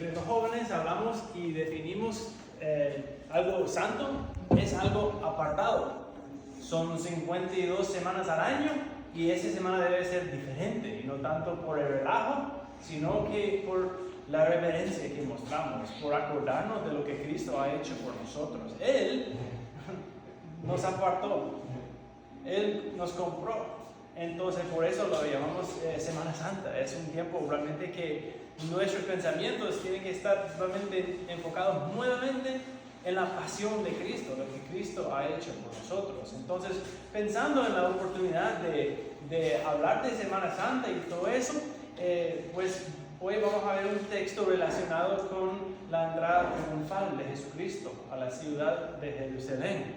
Los jóvenes hablamos y definimos algo santo, es algo apartado. Son 52 semanas al año y esa semana debe ser diferente, y no tanto por el relajo, sino que por la reverencia que mostramos, por acordarnos de lo que Cristo ha hecho por nosotros. Él nos apartó, Él nos compró. Entonces por eso lo llamamos Semana Santa. Es un tiempo realmente que nuestros pensamientos tienen que estar realmente enfocados nuevamente en la pasión de Cristo, lo que Cristo ha hecho por nosotros. Entonces, pensando en la oportunidad de hablar de Semana Santa y todo eso, pues hoy vamos a ver un texto relacionado con la entrada triunfal de Jesucristo a la ciudad de Jerusalén.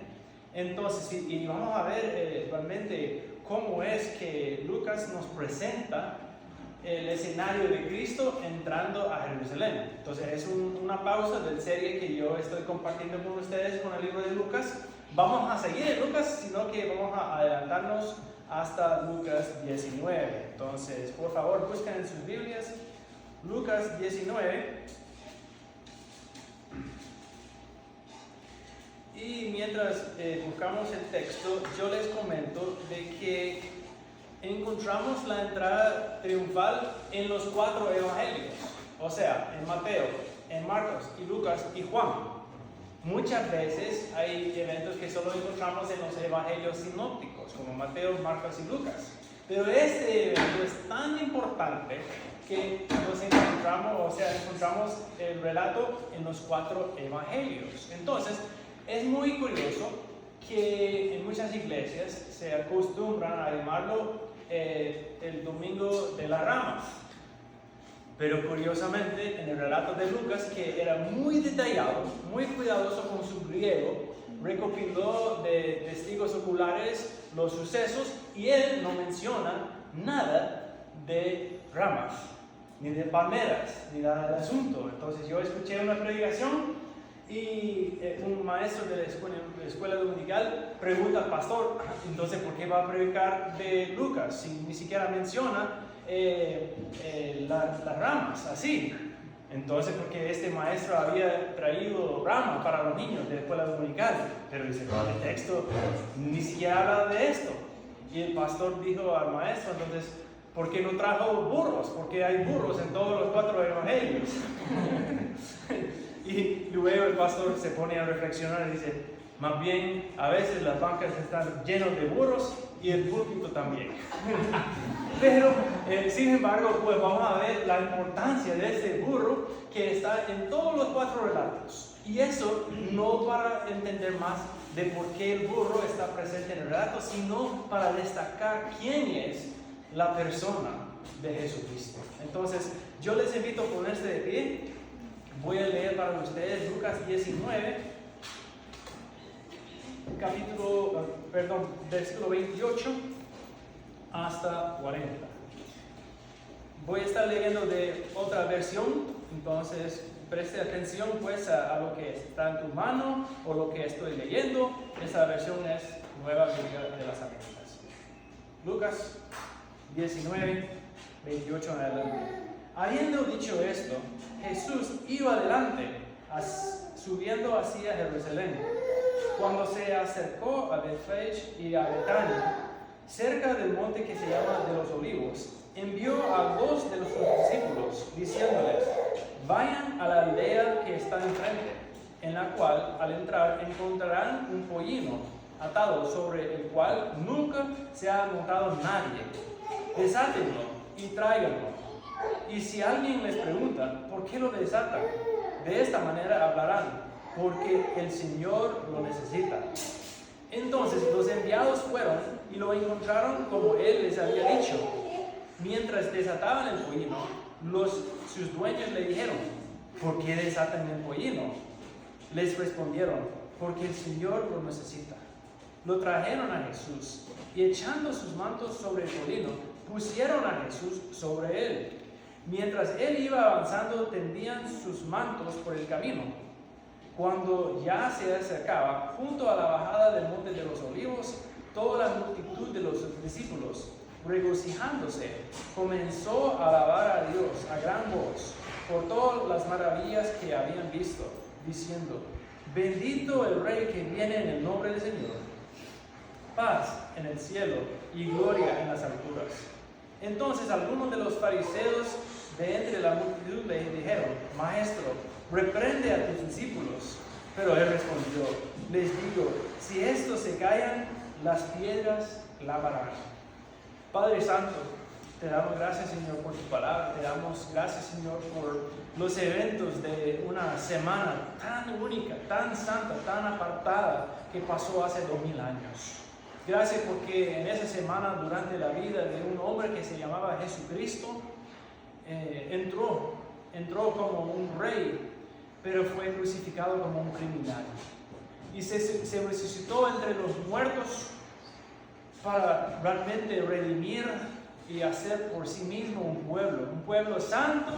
Entonces, y vamos a ver realmente cómo es que Lucas nos presenta el escenario de Cristo entrando a Jerusalén. Entonces es una pausa de la serie que yo estoy compartiendo con ustedes con el libro de Lucas. Vamos a seguir en Lucas, sino que vamos a adelantarnos hasta Lucas 19. Entonces, por favor, busquen en sus Biblias Lucas 19. Y mientras buscamos el texto, yo les comento de que encontramos la entrada triunfal en los 4 evangelios, o sea, en Mateo, en Marcos y Lucas y Juan. Muchas veces hay eventos que solo encontramos en los evangelios sinópticos, como Mateo, Marcos y Lucas. Pero este evento es tan importante que encontramos el relato en los 4 evangelios. Entonces, es muy curioso que en muchas iglesias se acostumbran a llamarlo el Domingo de las Ramas. Pero curiosamente, en el relato de Lucas, que era muy detallado, muy cuidadoso con su griego, recopiló de testigos oculares los sucesos y él no menciona nada de ramas, ni de palmeras, ni nada del asunto. Entonces yo escuché una predicación y un maestro de la escuela dominical pregunta al pastor, entonces ¿por qué va a predicar de Lucas si ni siquiera menciona las ramas así? Entonces, porque este maestro había traído ramas para los niños de la escuela dominical, pero dice, no, el texto ni siquiera habla de esto. Y el pastor dijo al maestro, entonces, ¿por qué no trajo burros? Porque hay burros en todos los 4 evangelios. Y luego el pastor se pone a reflexionar y dice, más bien a veces las bancas están llenas de burros y el púlpito también. Pero sin embargo, pues vamos a ver la importancia de este burro que está en todos los 4 relatos. Y eso no para entender más de por qué el burro está presente en el relato, sino para destacar quién es la persona de Jesucristo. Entonces, yo les invito a ponerse de pie. Voy a leer para ustedes Lucas 19, versículo 28 hasta 40. Voy a estar leyendo de otra versión, entonces preste atención pues a lo que está en tu mano o lo que estoy leyendo. Esta versión es Nueva Biblia de las Américas. Lucas 19, 28 en adelante. Habiendo dicho esto, Jesús iba adelante, subiendo hacia Jerusalén. Cuando se acercó a Betfage y a Betania, cerca del monte que se llama de los Olivos, envió a 2 de sus discípulos, diciéndoles, vayan a la aldea que está enfrente, en la cual al entrar encontrarán un pollino atado sobre el cual nunca se ha montado nadie. Desátenlo y tráiganlo. Y si alguien les pregunta, ¿por qué lo desatan? De esta manera hablarán, porque el Señor lo necesita. Entonces los enviados fueron y lo encontraron como Él les había dicho. Mientras desataban el pollino, sus dueños le dijeron, ¿por qué desatan el pollino? Les respondieron, porque el Señor lo necesita. Lo trajeron a Jesús y echando sus mantos sobre el pollino, pusieron a Jesús sobre él. Mientras él iba avanzando, tendían sus mantos por el camino. Cuando ya se acercaba, junto a la bajada del monte de los Olivos, toda la multitud de los discípulos, regocijándose, comenzó a alabar a Dios a gran voz por todas las maravillas que habían visto, diciendo: bendito el Rey que viene en el nombre del Señor, paz en el cielo y gloria en las alturas. Entonces algunos de los fariseos de entre la multitud le dijeron: Maestro, reprende a tus discípulos. Pero él respondió: les digo, si estos se callan, las piedras clamarán. Padre Santo, te damos gracias, Señor, por tu palabra. Te damos gracias, Señor, por los eventos de una semana tan única, tan santa, tan apartada que pasó hace 2000 años. Gracias porque en esa semana, durante la vida de un hombre que se llamaba Jesucristo, entró como un rey, pero fue crucificado como un criminal. Y se resucitó entre los muertos para realmente redimir y hacer por sí mismo un pueblo santo,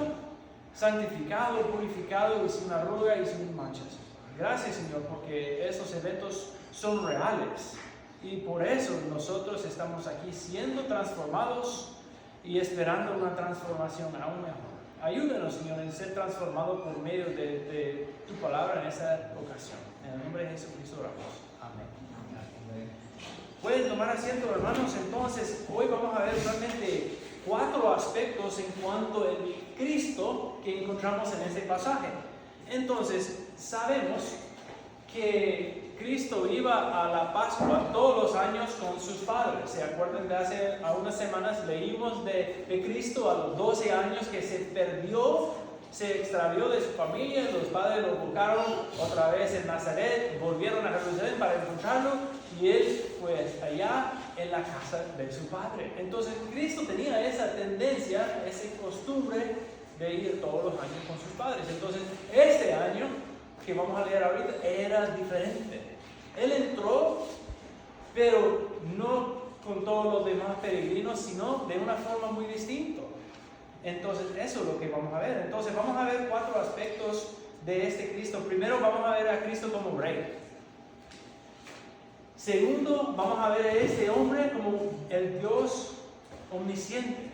santificado, purificado y sin arruga y sin manchas. Gracias, Señor, porque esos eventos son reales y por eso nosotros estamos aquí siendo transformados y esperando una transformación aún mejor. Ayúdanos, Señor, en ser transformados por medio de tu palabra en esta ocasión. En el nombre de Jesucristo oramos. Amén. Pueden tomar asiento, hermanos. Entonces, hoy vamos a ver realmente 4 aspectos en cuanto al Cristo que encontramos en este pasaje. Entonces, sabemos que Cristo iba a la Pascua todos los años con sus padres. ¿Se acuerdan de hace unas semanas leímos de Cristo a los 12 años que se perdió, se extravió de su familia? Los padres lo buscaron otra vez en Nazaret, volvieron a Jerusalén para encontrarlo y él fue allá en la casa de su padre. Entonces Cristo tenía esa tendencia, esa costumbre de ir todos los años con sus padres. Entonces este año que vamos a leer ahorita era diferente. Él entró, pero no con todos los demás peregrinos, sino de una forma muy distinta. Entonces eso es lo que vamos a ver. Entonces vamos a ver 4 aspectos de este Cristo. Primero vamos a ver a Cristo como rey. Segundo, vamos a ver a este hombre como el Dios omnisciente.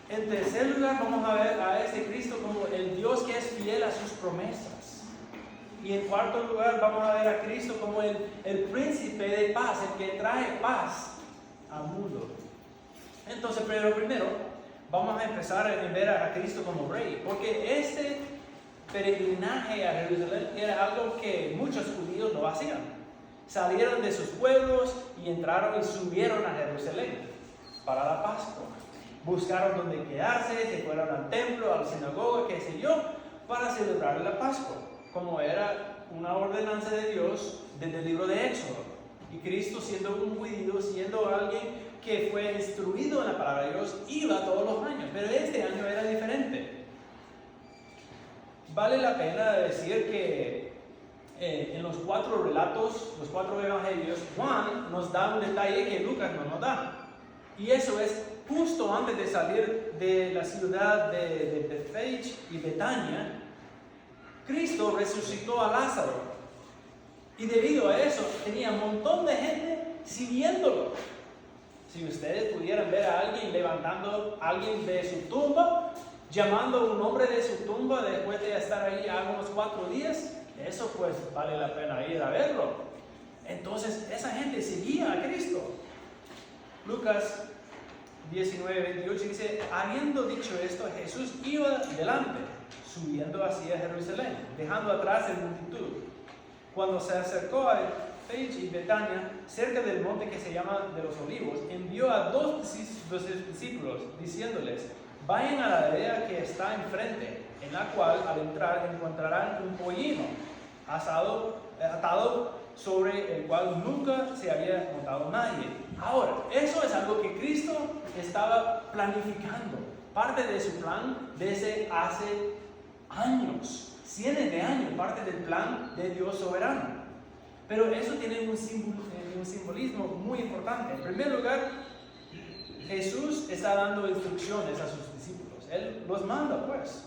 En tercer lugar, vamos a ver a este Cristo como el Dios que es fiel a sus promesas. Y en cuarto lugar, vamos a ver a Cristo como el príncipe de paz, el que trae paz al mundo. Entonces, pero primero, vamos a empezar a ver a Cristo como rey, porque este peregrinaje a Jerusalén era algo que muchos judíos no hacían. Salieron de sus pueblos y entraron y subieron a Jerusalén para la Pascua. Buscaron donde quedarse, se fueron al templo, a la sinagoga, qué sé yo, para celebrar la Pascua, como era una ordenanza de Dios desde el libro de Éxodo. Y Cristo, siendo un judío, siendo alguien que fue instruido en la palabra de Dios, iba todos los años, pero este año era diferente. Vale la pena decir que en los 4 relatos, los 4 evangelios, Juan nos da un detalle que Lucas no nos da. Y eso es justo antes de salir de la ciudad de Bethphage y Betania, Cristo resucitó a Lázaro. Y debido a eso, tenía un montón de gente siguiéndolo. Si ustedes pudieran ver a alguien levantando a alguien de su tumba, llamando a un hombre de su tumba después de estar ahí algunos 4 días, eso pues vale la pena ir a verlo. Entonces esa gente seguía a Cristo. Lucas 19:28 dice: habiendo dicho esto, Jesús iba delante, subiendo hacia Jerusalén, dejando atrás la multitud. Cuando se acercó a Bethphage y Betania, cerca del monte que se llama de los Olivos, envió a 2 discípulos, diciéndoles: vayan a la aldea que está enfrente, en la cual al entrar encontrarán un pollino atado, sobre el cual nunca se había montado nadie. Ahora, eso es algo que Cristo estaba planificando, parte de su plan desde hace años, cientos de años, parte del plan de Dios soberano. Pero eso tiene un simbolismo muy importante. En primer lugar, Jesús está dando instrucciones a sus discípulos. Él los manda, pues.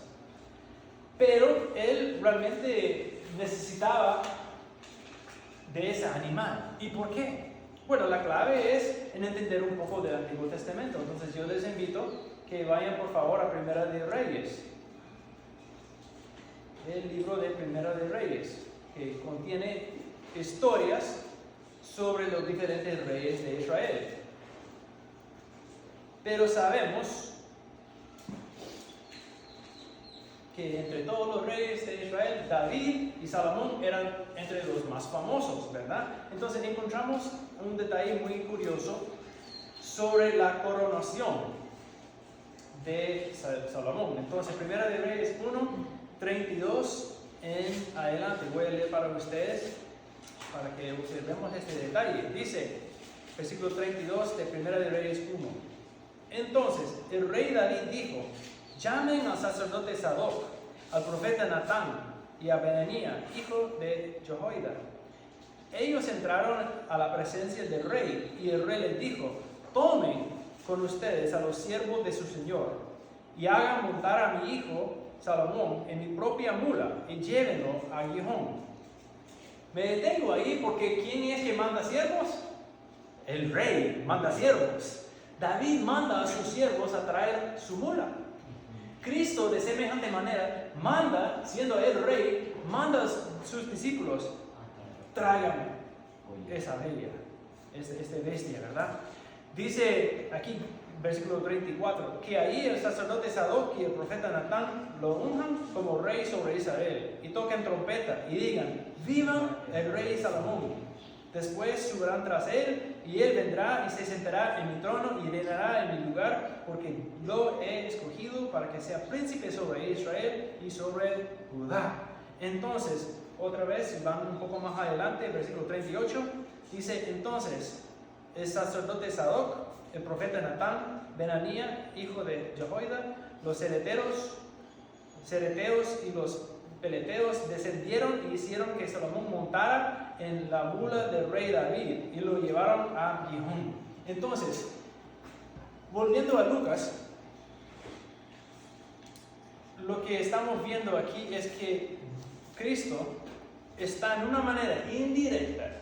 Pero él realmente necesitaba de ese animal. ¿Y por qué? Bueno, la clave es en entender un poco del Antiguo Testamento. Entonces yo les invito que vayan por favor a Primera de Reyes. el libro de Primera de Reyes, que contiene historias sobre los diferentes reyes de Israel. Pero sabemos que entre todos los reyes de Israel, David y Salomón eran entre los más famosos, ¿verdad? Entonces encontramos un detalle muy curioso sobre la coronación de Salomón. Entonces, Primera de Reyes 1, 32 en adelante. Voy a leer para ustedes, para que observemos este detalle. Dice, versículo 32 de Primera de Reyes 1. Entonces, el rey David dijo: llamen al sacerdote Sadoc, al profeta Natán y a Benanía, hijo de Jehoiada. Ellos entraron a la presencia del rey, y el rey les dijo: tomen con ustedes a los siervos de su señor, y hagan montar a mi hijo Salomón en mi propia mula, y llévenlo a Gihón. Me detengo ahí porque ¿quién es que manda siervos? El rey manda siervos. David manda a sus siervos a traer su mula. Cristo, de semejante manera, manda, siendo el rey, manda a sus discípulos: tráiganme esa bestia, esta bestia, ¿verdad? Dice aquí, versículo 34, que ahí el sacerdote Sadoc y el profeta Natán lo unjan como rey sobre Israel, y toquen trompeta y digan: viva el rey Salomón. Después subirán tras él, y él vendrá y se sentará en mi trono y reinará en mi lugar, porque lo he escogido para que sea príncipe sobre Israel y sobre Judá. Entonces, otra vez, van un poco más adelante, versículo 38, dice: entonces el sacerdote Sadoc, el profeta Natán, Benanía, hijo de Jehoiada, los cereteos y los peleteos descendieron y hicieron que Salomón montara en la mula del rey David, y lo llevaron a Gihón. Entonces, volviendo a Lucas, lo que estamos viendo aquí es que Cristo está en una manera indirecta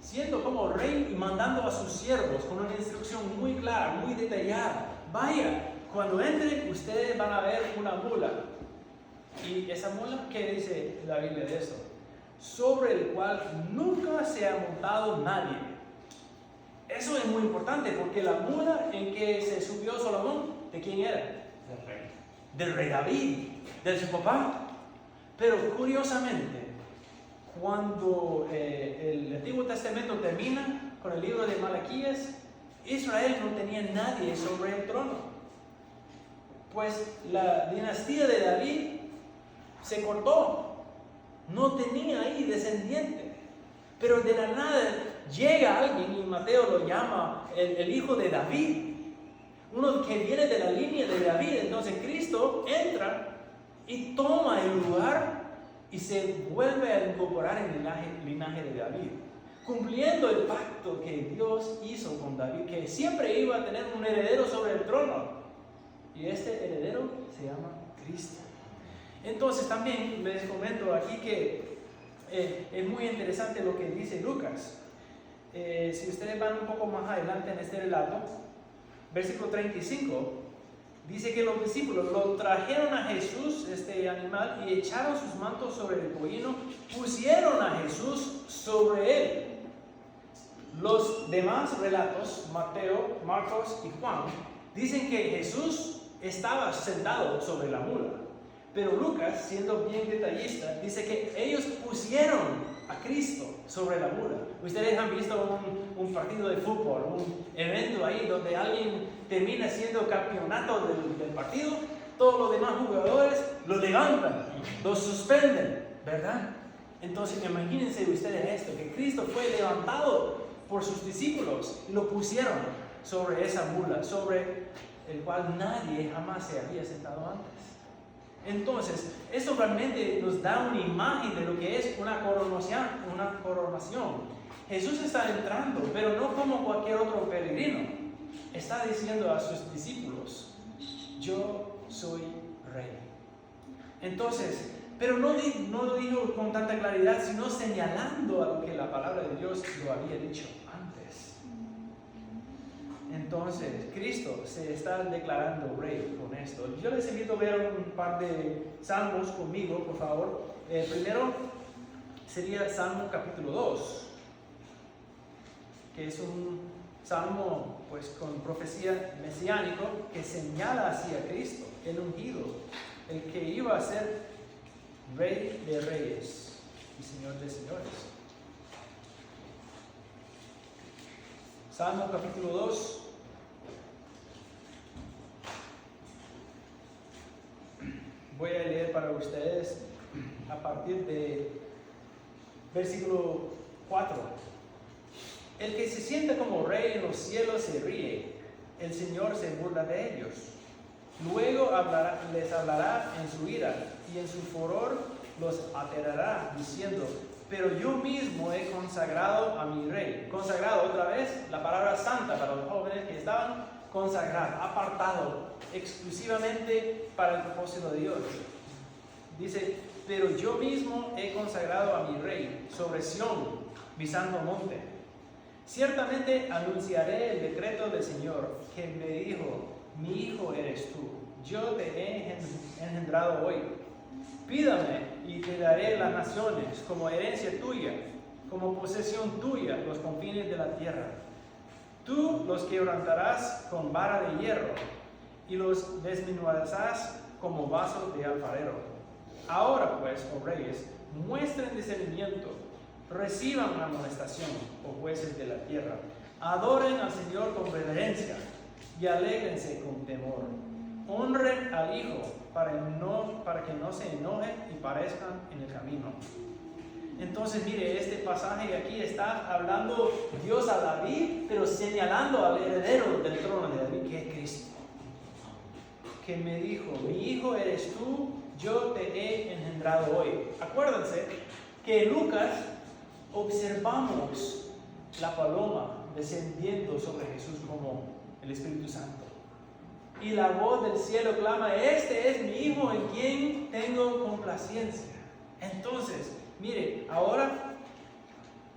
siendo como rey y mandando a sus siervos con una instrucción muy clara, muy detallada: vaya, cuando entren ustedes van a ver una mula. Y esa mula, ¿qué dice la Biblia de eso? Sobre el cual nunca se ha montado nadie. Eso es muy importante, porque la mula en que se subió Salomón, ¿de quién era? Del rey. Del rey David, de su papá. Pero curiosamente, cuando el Antiguo Testamento termina con el libro de Malaquías, Israel no tenía nadie sobre el trono, pues la dinastía de David se cortó, no tenía ahí descendiente. Pero de la nada llega alguien, y Mateo lo llama el hijo de David, uno que viene de la línea de David. Entonces Cristo entra y toma el lugar y se vuelve a incorporar en el linaje de David, cumpliendo el pacto que Dios hizo con David, que siempre iba a tener un heredero sobre el trono, y este heredero se llama Cristo. Entonces también les comento aquí que es muy interesante lo que dice Lucas. Si ustedes van un poco más adelante en este relato, versículo 35, dice que los discípulos lo trajeron a Jesús, este animal, y echaron sus mantos sobre el pollino, pusieron a Jesús sobre él. Los demás relatos, Mateo, Marcos y Juan, dicen que Jesús estaba sentado sobre la mula. Pero Lucas, siendo bien detallista, dice que ellos pusieron a Cristo sobre la mula. Ustedes han visto un partido de fútbol, un evento ahí donde alguien termina siendo campeonato del partido, todos los demás jugadores lo levantan, lo suspenden, ¿verdad? Entonces imagínense ustedes esto, que Cristo fue levantado por sus discípulos y lo pusieron sobre esa mula, sobre el cual nadie jamás se había sentado antes. Entonces, eso realmente nos da una imagen de lo que es una coronación. Jesús está entrando, pero no como cualquier otro peregrino. Está diciendo a sus discípulos: yo soy rey. Entonces, pero no lo dijo con tanta claridad, sino señalando a lo que la palabra de Dios lo había dicho antes. Entonces, Cristo se está declarando rey con esto. Yo les invito a ver un par de salmos conmigo, por favor. Primero sería Salmo capítulo 2, que es un salmo pues con profecía mesiánico que señala hacia Cristo, el ungido, el que iba a ser Rey de reyes y Señor de señores. Salmo capítulo 2. Voy a leer para ustedes a partir de versículo 4. El que se sienta como rey en los cielos se ríe, el Señor se burla de ellos. Luego les hablará en su ira y en su furor los aterrará, diciendo: pero yo mismo he consagrado a mi rey. Consagrado, otra vez, la palabra santa para los jóvenes que estaban consagrados, apartado exclusivamente para el propósito de Dios. Dice: pero yo mismo he consagrado a mi rey sobre Sión, mi santo monte. Ciertamente anunciaré el decreto del Señor, que me dijo: mi hijo eres tú, yo te he engendrado hoy. Pídame y te daré las naciones como herencia tuya, como posesión tuya los confines de la tierra. Tú los quebrantarás con vara de hierro y los desmenuzarás como vasos de alfarero. Ahora pues, oh reyes, muestren discernimiento, reciban amonestación, oh jueces de la tierra. Adoren al Señor con reverencia y alégrense con temor. Honren al Hijo para que no se enojen y parezcan en el camino. Entonces, mire, este pasaje aquí está hablando Dios a David, pero señalando al heredero del trono de David, que es Cristo. Que me dijo: mi hijo eres tú, yo te he engendrado hoy. Acuérdense que en Lucas observamos la paloma descendiendo sobre Jesús como el Espíritu Santo. Y la voz del cielo clama: este es mi hijo en quien tengo complacencia. Entonces, mire, ahora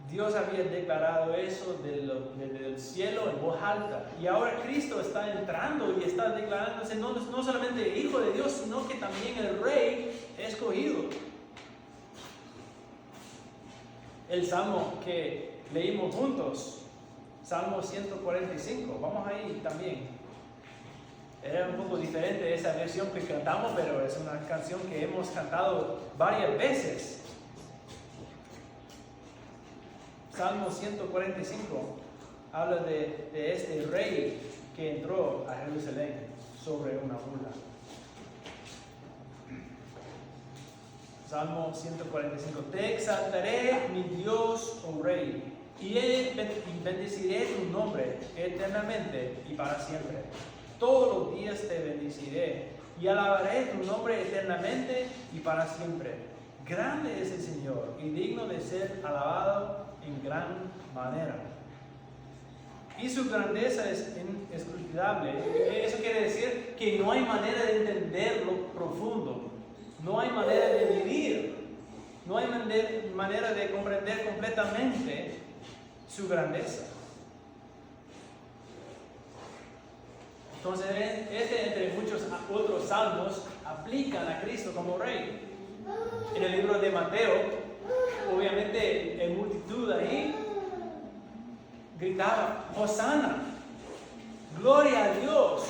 Dios había declarado eso del cielo en voz alta. Y ahora Cristo está entrando y está declarándose no solamente hijo de Dios, sino que también el rey escogido. El salmo que leímos juntos, Salmo 145, vamos ahí también. Era un poco diferente esa versión que cantamos, pero es una canción que hemos cantado varias veces. Salmo 145 habla de este rey que entró a Jerusalén sobre una mula. Salmo 145. Te exaltaré, mi Dios, oh rey, y bendeciré tu nombre eternamente y para siempre. Todos los días te bendeciré y alabaré tu nombre eternamente y para siempre. Grande es el Señor y digno de ser alabado en gran manera. Y su grandeza es inescrutable. Eso quiere decir que no hay manera de entender lo profundo. No hay manera de medir. No hay manera de comprender completamente su grandeza. Entonces, entre muchos otros salmos, aplican a Cristo como rey. En el libro de Mateo, obviamente, en multitud ahí, gritaba: Hosana, gloria a Dios,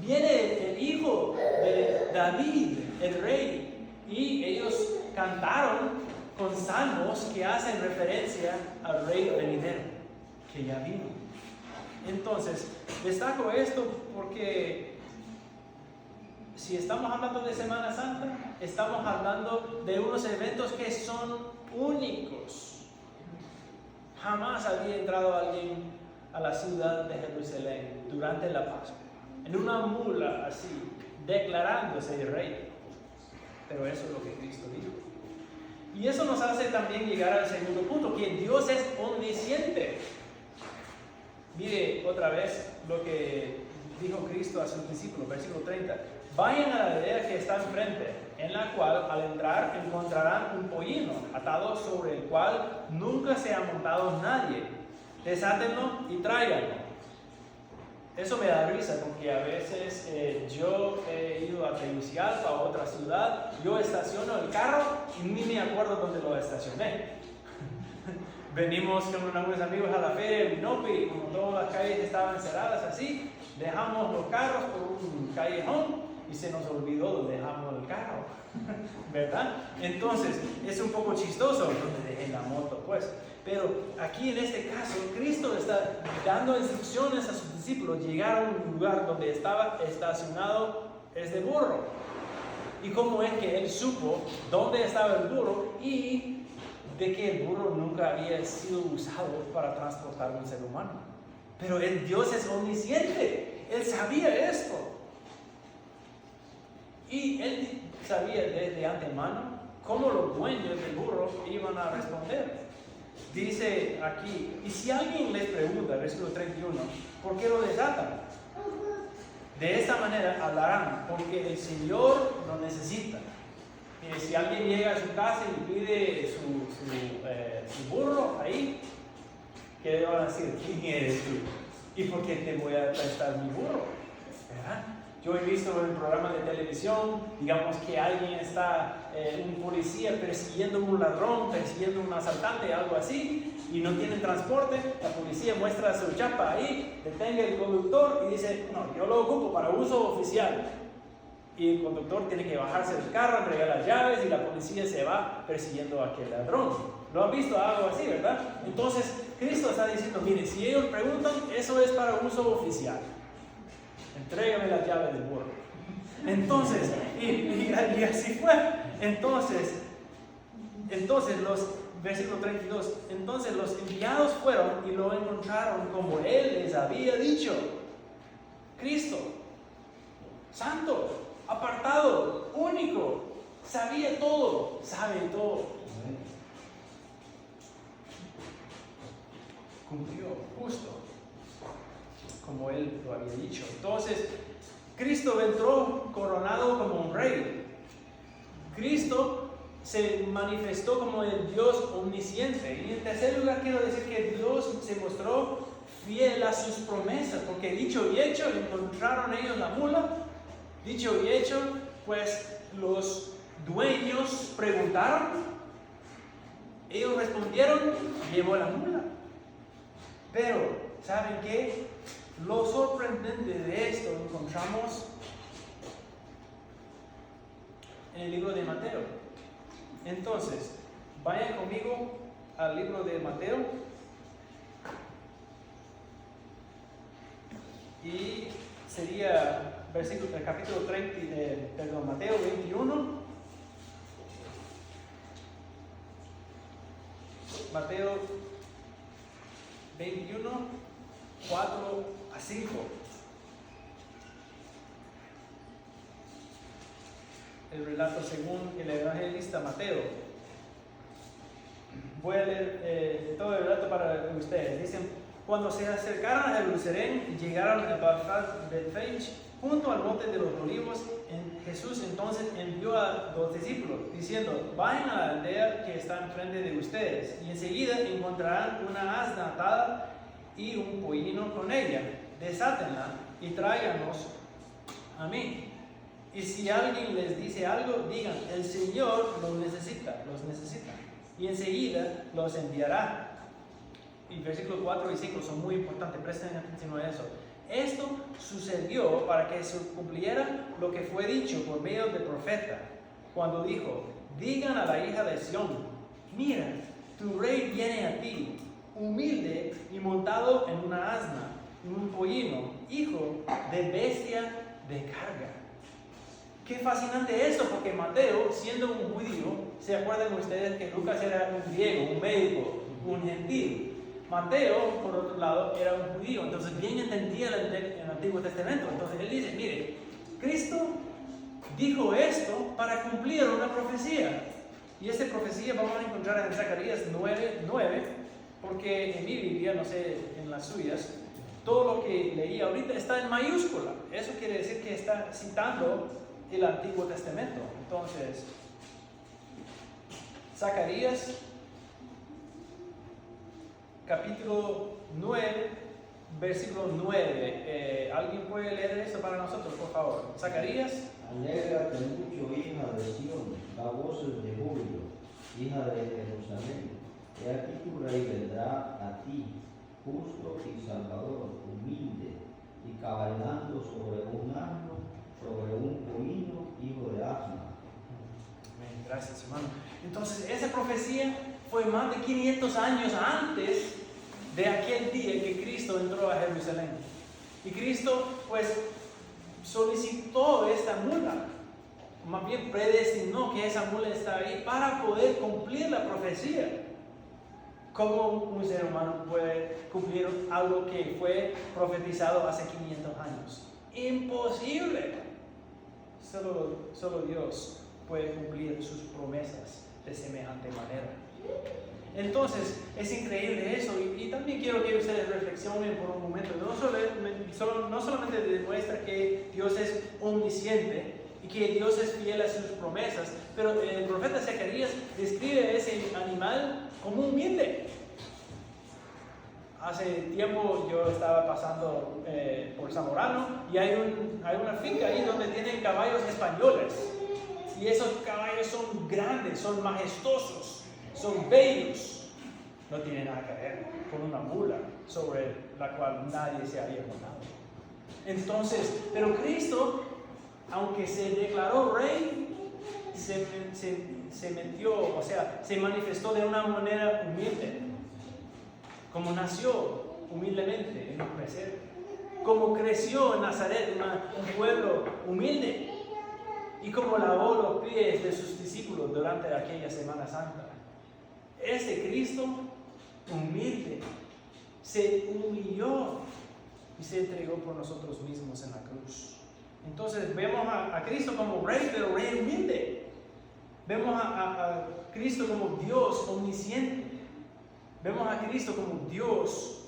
viene el hijo de David, el rey. Y ellos cantaron con salmos que hacen referencia al rey venidero, que ya vino. Entonces, destaco esto porque si estamos hablando de Semana Santa, estamos hablando de unos eventos que son únicos. Jamás había entrado alguien a la ciudad de Jerusalén durante la Pascua, en una mula así, declarándose rey. Pero eso es lo que Cristo dijo. Y eso nos hace también llegar al segundo punto, que Dios es omnisciente. Mire otra vez lo que dijo Cristo a sus discípulos, versículo 30. Vayan a la aldea que está enfrente, en la cual al entrar encontrarán un pollino atado sobre el cual nunca se ha montado nadie. Desátenlo y tráiganlo. Eso me da risa porque a veces yo he ido a Tegucigalpa, a otra ciudad, yo estaciono el carro y ni me acuerdo dónde lo estacioné. Venimos con unos amigos a la feria de Minope y como todas las calles estaban cerradas así, dejamos los carros por un callejón y se nos olvidó dónde dejamos el carro, ¿verdad? Entonces, es un poco chistoso donde dejé la moto, pues. Pero aquí en este caso, Cristo está dando instrucciones a sus discípulos, llegar a un lugar donde estaba estacionado este burro. Y cómo es que él supo dónde estaba el burro y de que el burro nunca había sido usado para transportar a un ser humano. Pero Dios es omnisciente, Él sabía esto. Y Él sabía desde antemano cómo los dueños del burro iban a responder. Dice aquí, y si alguien les pregunta, versículo 31, ¿por qué lo desatan? De esta manera hablarán, porque el Señor lo necesita. Y si alguien llega a su casa y pide su burro ahí, ¿qué le van a decir? ¿Quién eres tú? ¿Y por qué te voy a prestar mi burro? ¿Verdad? Yo he visto en programas de televisión, digamos que alguien está, un policía persiguiendo a un ladrón, persiguiendo a un asaltante, algo así, y no tienen transporte, la policía muestra su chapa ahí, detenga el conductor y dice, no, yo lo ocupo para uso oficial. Y el conductor tiene que bajarse del carro, entregar las llaves y la policía se va persiguiendo a aquel ladrón. ¿Lo han visto algo así, verdad? Entonces, Cristo está diciendo, mire, si ellos preguntan, eso es para uso oficial. Entrégame las llaves del burro. Entonces, y así fue. Entonces versículo 32, entonces los enviados fueron y lo encontraron como Él les había dicho. Cristo, santo, apartado, único, sabía todo, sabe todo. Cumplió, justo, como Él lo había dicho. Entonces, Cristo entró coronado como un rey. Cristo se manifestó como el Dios omnisciente. Y en tercer lugar quiero decir que Dios se mostró fiel a sus promesas, porque dicho y hecho, encontraron ellos la mula. Dicho y hecho, pues los dueños preguntaron, ellos respondieron, llevó la mula. Pero, ¿saben qué? Lo sorprendente de esto lo encontramos en el libro de Mateo. Entonces, vayan conmigo al libro de Mateo y sería capítulo 30, Mateo 21. Mateo 21, 4 a 5. El relato según el evangelista Mateo. Voy a leer todo el relato para ustedes. Dicen, cuando se acercaron a Jerusalén y llegaron a Bethfage, junto al monte de los olivos, Jesús entonces envió a los discípulos, diciendo, vayan a la aldea que está enfrente de ustedes, y enseguida encontrarán una asna atada y un pollino con ella. Desátenla y tráiganos a mí. Y si alguien les dice algo, digan, el Señor los necesita. Y enseguida los enviará. Y versículos 4 y 5 son muy importantes, presten atención a eso. Esto sucedió para que se cumpliera lo que fue dicho por medio del profeta, cuando dijo, digan a la hija de Sión, mira, tu rey viene a ti, humilde y montado en una asna, en un pollino, hijo de bestia de carga. Qué fascinante esto, porque Mateo, siendo un judío, ¿se acuerdan ustedes que Lucas era un griego, un médico, un gentil? Mateo, por otro lado, era un judío, entonces bien entendía el Antiguo Testamento. Entonces él dice, mire, Cristo dijo esto para cumplir una profecía. Y esta profecía vamos a encontrar en Zacarías 9, porque en mi Biblia, no sé, en las suyas, todo lo que leí ahorita está en mayúscula. Eso quiere decir que está citando el Antiguo Testamento. Entonces, Zacarías capítulo 9, versículo 9. ¿Alguien puede leer esto para nosotros, por favor? Zacarías. Alégrate mucho, hija de Sión, da voces de júbilo, hija de Jerusalén. He aquí tu rey vendrá a ti, justo y salvador, humilde, y cabalgando sobre un asno, sobre un pollino, hijo de asna. Amén. Gracias, hermano. Entonces, esa profecía fue más de 500 años antes de aquel día que Cristo entró a Jerusalén. Y Cristo, pues, solicitó esta mula, más bien predestinó que esa mula está ahí para poder cumplir la profecía. ¿Cómo un ser humano puede cumplir algo que fue profetizado hace 500 años? Imposible. Solo Dios puede cumplir sus promesas de semejante manera. Entonces, es increíble eso, y también quiero que ustedes reflexionen por un momento. No solamente demuestra que Dios es omnisciente y que Dios es fiel a sus promesas, pero el profeta Zacarías describe a ese animal como humilde. Hace tiempo yo estaba pasando por Zamorano y hay una finca ahí donde tienen caballos españoles. Y esos caballos son grandes, son majestuosos, son bellos. No tiene nada que ver con una mula sobre la cual nadie se había montado. Entonces, pero Cristo, aunque se declaró rey, se manifestó de una manera humilde. Como nació humildemente en un pesebre. Como creció en Nazaret, un pueblo humilde. Y como lavó los pies de sus discípulos durante aquella Semana Santa. Ese Cristo humilde se humilló y se entregó por nosotros mismos en la cruz. Entonces vemos a Cristo como rey, pero rey humilde. Vemos a Cristo como Dios omnisciente. Vemos a Cristo como Dios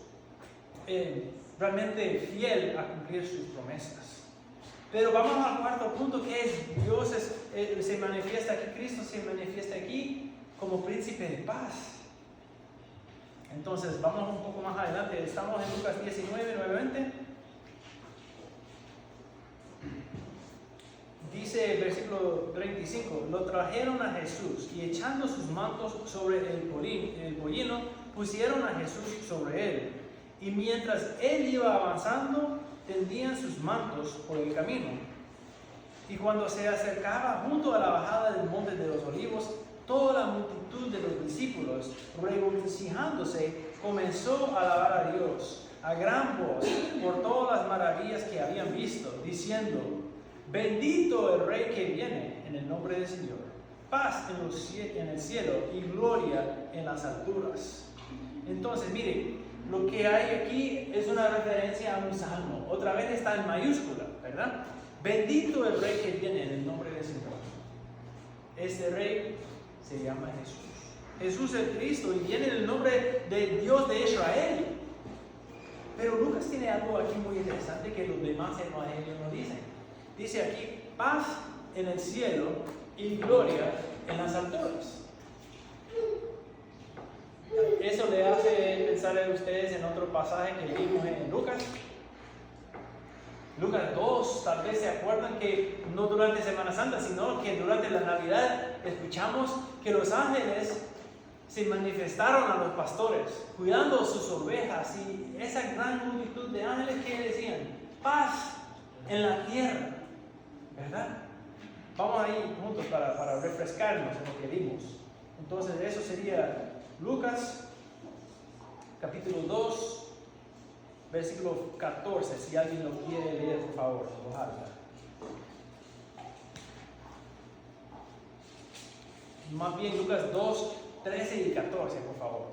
realmente fiel a cumplir sus promesas. Pero vamos al cuarto punto, que es Dios se manifiesta aquí, Cristo se manifiesta aquí como príncipe de paz. Entonces, vamos un poco más adelante. Estamos en Lucas 19, nuevamente. Dice el versículo 35, lo trajeron a Jesús y echando sus mantos sobre el pollino, pusieron a Jesús sobre él. Y mientras él iba avanzando, tendían sus mantos por el camino. Y cuando se acercaba junto a la bajada del monte de los olivos, toda la multitud de los discípulos, regocijándose, comenzó a alabar a Dios a gran voz por todas las maravillas que habían visto, diciendo: bendito el Rey que viene en el nombre del Señor, paz en el cielo y gloria en las alturas. Entonces, miren, lo que hay aquí es una referencia a un salmo. Otra vez está en mayúscula, ¿verdad? Bendito el Rey que viene en el nombre del Señor. Este Rey se llama Jesús. Jesús es Cristo y viene en el nombre del Dios de Israel. Pero Lucas tiene algo aquí muy interesante que los demás evangelios no dicen. Dice aquí, paz en el cielo y gloria en las alturas. Eso le hace pensar a ustedes en otro pasaje que leímos en Lucas. Lucas 2, tal vez se acuerdan que no durante Semana Santa, sino que durante la Navidad escuchamos que los ángeles se manifestaron a los pastores, cuidando sus ovejas, y esa gran multitud de ángeles que decían, paz en la tierra, ¿verdad? Vamos ahí juntos para refrescarnos en lo que vimos. Entonces eso sería Lucas capítulo 2, versículo 14, si alguien lo quiere leer, por favor, en voz alta. Más bien Lucas 2, 13 y 14, por favor.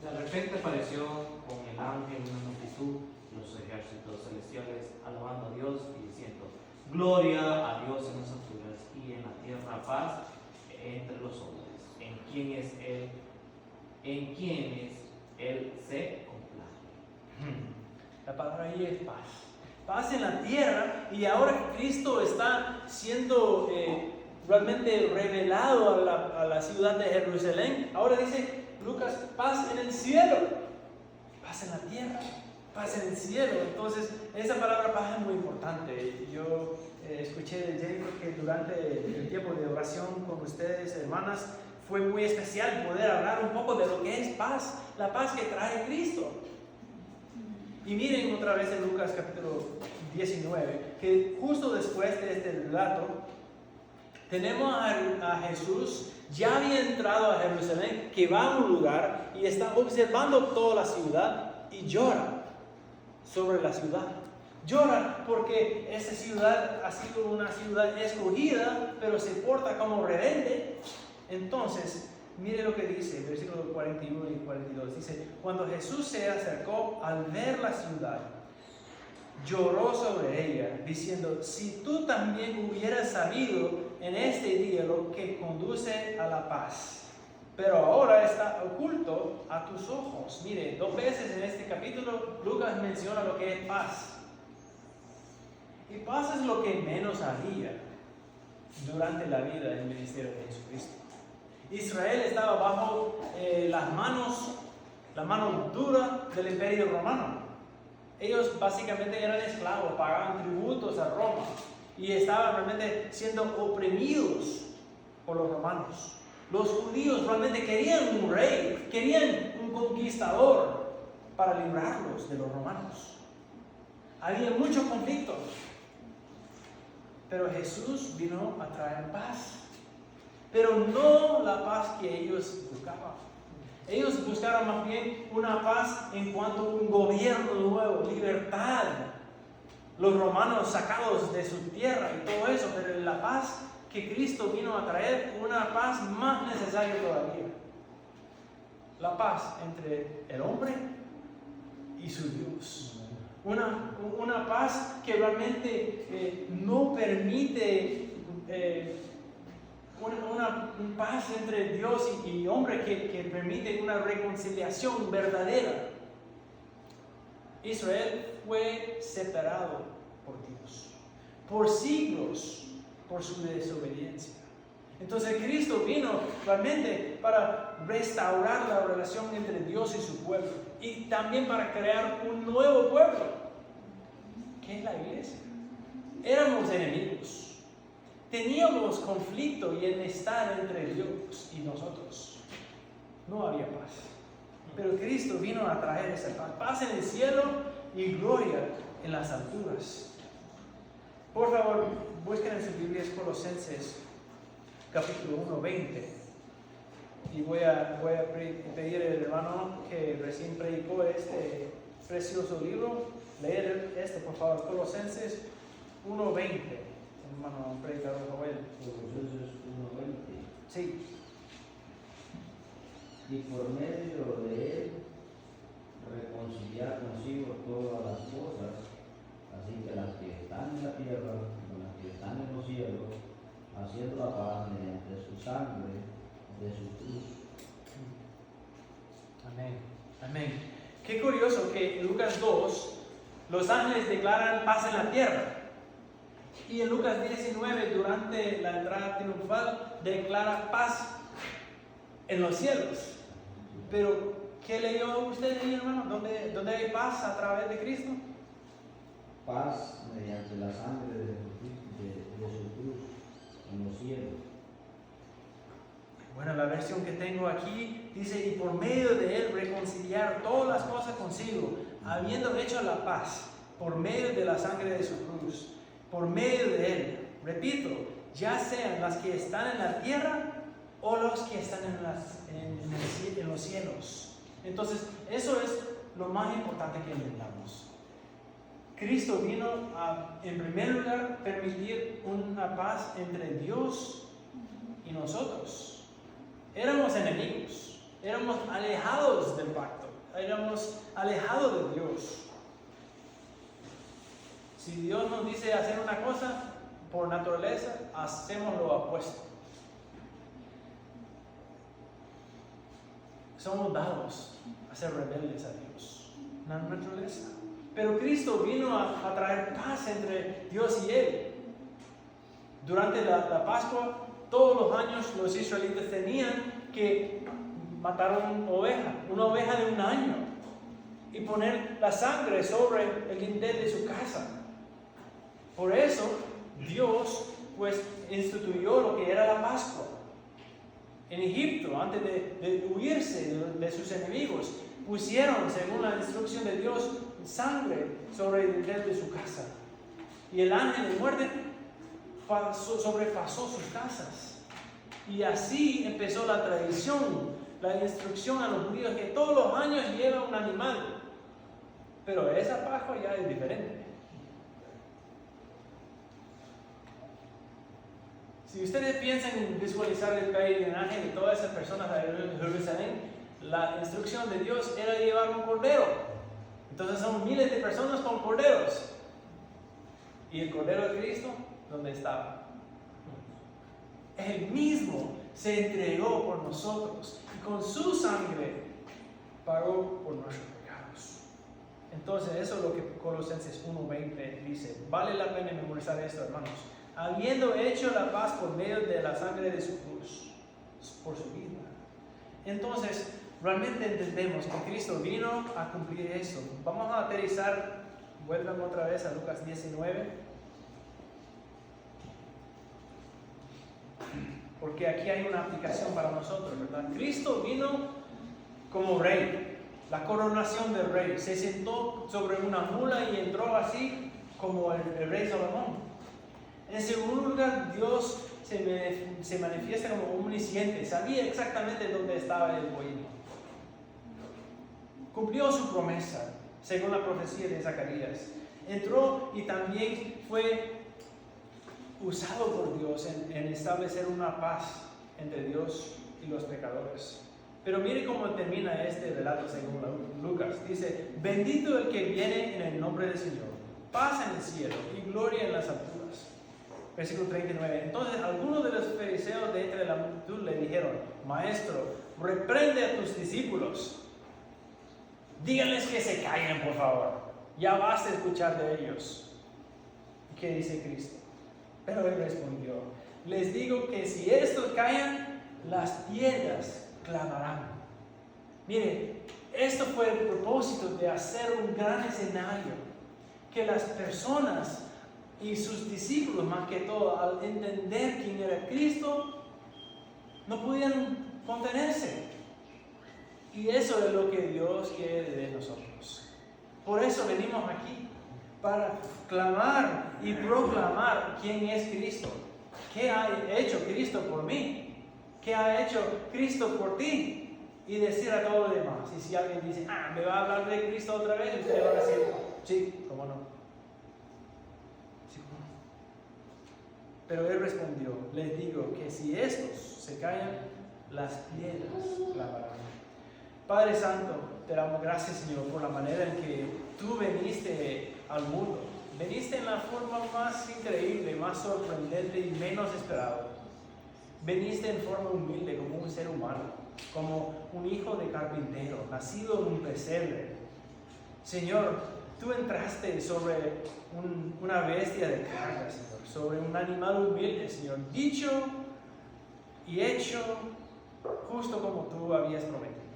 De repente apareció con el ángel una multitud de los ejércitos celestiales, alabando a Dios y diciendo: gloria a Dios en las alturas y en la tierra paz entre los hombres. En quienes él se complace. La palabra ahí es paz. Paz en la tierra, y ahora que Cristo está siendo realmente revelado a la ciudad de Jerusalén. Ahora dice Lucas, paz en el cielo, paz en la tierra, paz en el cielo. Entonces, esa palabra paz es muy importante. Yo escuché de Jennifer que durante el tiempo de oración con ustedes, hermanas, fue muy especial poder hablar un poco de lo que es paz, la paz que trae Cristo. Y miren otra vez en Lucas capítulo 19, que justo después de este relato, tenemos a Jesús, ya había entrado a Jerusalén, que va a un lugar y está observando toda la ciudad y llora sobre la ciudad. Llora porque esta ciudad ha sido una ciudad escogida, pero se porta como rebelde. Entonces, mire lo que dice, versículos 41 y 42. Dice, cuando Jesús se acercó al ver la ciudad, lloró sobre ella, diciendo, si tú también hubieras sabido en este día lo que conduce a la paz, pero ahora está oculto a tus ojos. Mire, 2 veces en este capítulo Lucas menciona lo que es paz. Y paz es lo que menos había durante la vida del ministerio de Jesucristo. Israel estaba bajo la mano dura del imperio romano. Ellos básicamente eran esclavos, pagaban tributos a Roma y estaban realmente siendo oprimidos por los romanos. Los judíos realmente querían un rey, querían un conquistador para librarlos de los romanos. Había muchos conflictos, pero Jesús vino a traer paz, pero no la paz que ellos buscaban. Ellos buscaron más bien una paz en cuanto a un gobierno nuevo, libertad. Los romanos sacados de su tierra y todo eso, pero la paz que Cristo vino a traer, una paz más necesaria todavía. La paz entre el hombre y su Dios. Una paz que realmente no permite una paz entre Dios y hombre que permite una reconciliación verdadera. Israel fue separado por Dios por siglos por su desobediencia. Entonces Cristo vino realmente para restaurar la relación entre Dios y su pueblo y también para crear un nuevo pueblo, que es la iglesia. Éramos enemigos, teníamos conflicto y enemistad entre Dios y nosotros. No había paz, pero Cristo vino a traer esa paz, paz en el cielo y gloria en las alturas. Por favor, busquen en sus Biblias Colosenses capítulo 1:20. Y voy a pedir al hermano que recién predicó este precioso libro, leer por favor, Colosenses 1:20. Hermano predicador Joel. Colosenses 1:20. Sí. Y por medio de él reconciliar consigo todas las cosas, así que las que están en la tierra con las que están en los cielos, haciendo la paz mediante su sangre de su cruz. Amén. Amén. Qué curioso que en Lucas 2 los ángeles declaran paz en la tierra. Y en Lucas 19, durante la entrada triunfal, declara paz en los cielos. Pero, ¿qué leyó usted ahí, hermano? ¿Dónde hay paz a través de Cristo? Paz mediante la sangre de su cruz en los cielos. Bueno, la versión que tengo aquí dice, y por medio de él reconciliar todas las cosas consigo, habiendo hecho la paz, por medio de la sangre de su cruz, por medio de él. Repito, ya sean las que están en la tierra o los que están en los cielos. Entonces, eso es lo más importante que entendamos. Cristo vino a, en primer lugar, permitir una paz entre Dios y nosotros. Éramos enemigos, éramos alejados del pacto, éramos alejados de Dios. Si Dios nos dice hacer una cosa, por naturaleza, hacemos lo opuesto. Somos dados a ser rebeldes a Dios, la naturaleza. Pero Cristo vino a traer paz entre Dios y Él. Durante la Pascua, todos los años los israelitas tenían que matar una oveja de un año y poner la sangre sobre el dintel de su casa. Por eso Dios pues instituyó lo que era la Pascua. En Egipto, antes de huirse de sus enemigos, pusieron, según la instrucción de Dios, sangre sobre el dintel de su casa. Y el ángel de muerte sobrepasó sus casas. Y así empezó la tradición, la instrucción a los judíos que todos los años lleva un animal. Pero esa Pascua ya es diferente. Si ustedes piensan en visualizar el peregrinaje de todas esas personas a Jerusalén, la instrucción de Dios era llevar un cordero. Entonces son miles de personas con corderos. ¿Y el cordero de Cristo? ¿Dónde estaba? Él mismo se entregó por nosotros y con su sangre pagó por nuestros pecados. Entonces eso es lo que Colosenses 1:20 dice. Vale la pena memorizar esto, hermanos. Habiendo hecho la paz por medio de la sangre de su cruz, por su vida. Entonces, realmente entendemos que Cristo vino a cumplir eso. Vamos a aterrizar, vuelvan otra vez a Lucas 19. Porque aquí hay una aplicación para nosotros, ¿verdad? Cristo vino como rey, la coronación del rey. Se sentó sobre una mula y entró así como el rey Salomón. En segundo lugar, Dios se manifiesta como omnisciente. Sabía exactamente dónde estaba el pueblo. Cumplió su promesa, según la profecía de Zacarías. Entró y también fue usado por Dios en establecer una paz entre Dios y los pecadores. Pero mire cómo termina este relato según Lucas. Dice, bendito el que viene en el nombre del Señor, paz en el cielo y gloria en las alturas. Versículo 39. Entonces algunos de los fariseos de entre la multitud le dijeron, Maestro, reprende a tus discípulos. Díganles que se callen, por favor. Ya basta escuchar de ellos. ¿Qué dice Cristo? Pero él respondió, les digo que si estos callan, las piedras clamarán. Mire, esto fue el propósito de hacer un gran escenario, que las personas y sus discípulos, más que todo, al entender quién era Cristo, no podían contenerse. Y eso es lo que Dios quiere de nosotros. Por eso venimos aquí, para clamar y proclamar quién es Cristo. ¿Qué ha hecho Cristo por mí? ¿Qué ha hecho Cristo por ti? Y decir a todos los demás. Y si alguien dice, ¿me va a hablar de Cristo otra vez? Ustedes van a decir, sí, ¿cómo no? Sí, ¿cómo no? Pero él respondió, les digo que si estos se callan, las piedras clamarán. Padre Santo, te damos gracias, Señor, por la manera en que tú viniste al mundo. Viniste en la forma más increíble, más sorprendente y menos esperada. Viniste en forma humilde, como un ser humano, como un hijo de carpintero, nacido en un pesebre. Señor, tú entraste sobre una bestia de carga, Señor, sobre un animal humilde, Señor, dicho y hecho justo como tú habías prometido.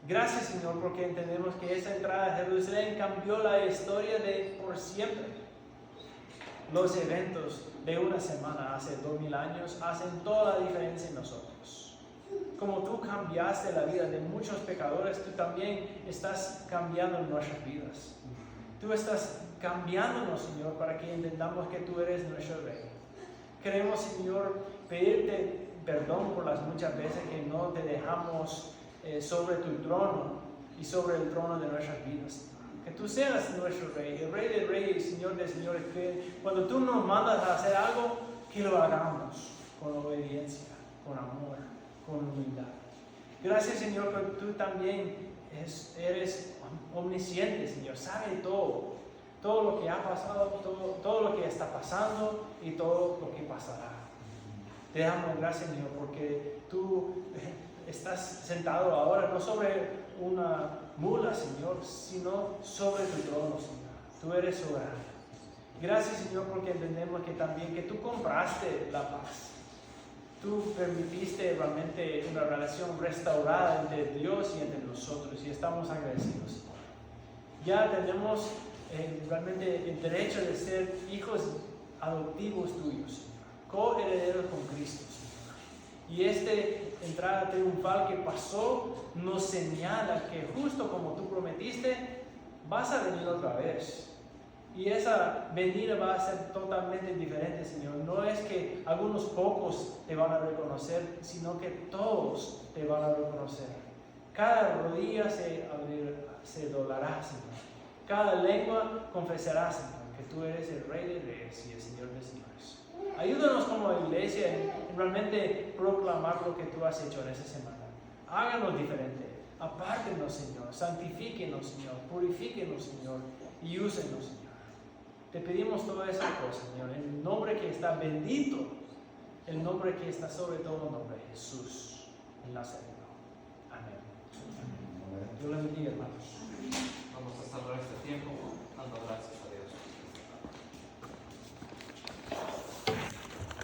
Gracias, Señor, porque entendemos que esa entrada a Jerusalén cambió la historia de por siempre. Los eventos de una semana hace 2000 años hacen toda la diferencia en nosotros. Como tú cambiaste la vida de muchos pecadores, tú también estás cambiando nuestras vidas. Tú estás cambiándonos, Señor, para que entendamos que tú eres nuestro Rey. Queremos, Señor, pedirte perdón por las muchas veces que no te dejamos sobre tu trono y sobre el trono de nuestras vidas. Que tú seas nuestro Rey, el Rey de Reyes, Señor de Señores, que cuando tú nos mandas a hacer algo, que lo hagamos con obediencia, con amor, con humildad. Gracias, Señor, porque tú también eres omnisciente, Señor, sabe todo lo que ha pasado, todo lo que está pasando y todo lo que pasará. Te damos gracias, Señor, porque tú estás sentado ahora no sobre una mula, Señor, sino sobre tu trono, Señor. Tú eres soberano. Gracias, Señor, porque entendemos que también que tú compraste la paz. tú permitiste realmente una relación restaurada entre Dios y entre nosotros y estamos agradecidos. Ya tenemos realmente el derecho de ser hijos adoptivos tuyos, coherederos con Cristo, Señor. Y esta entrada triunfal que pasó nos señala que justo como tú prometiste, vas a venir otra vez. Y esa venida va a ser totalmente diferente, Señor. No es que algunos pocos te van a reconocer, sino que todos te van a reconocer. Cada rodilla se doblará, Señor. Cada lengua confesará, Señor, que tú eres el Rey de Reyes y el Señor de Señores. Ayúdanos como iglesia en realmente proclamar lo que tú has hecho en esta semana. Háganos diferente. Apártenos, Señor. Santifíquenos, Señor. Purifíquenos, Señor. Y úsenos, Señor. Te pedimos toda esa cosa, Señor, en el nombre que está bendito, el nombre que está sobre todo nombre, Jesús, el Nazareno. Amén. Dios les bendiga, hermanos. Vamos a cerrar este tiempo dando gracias a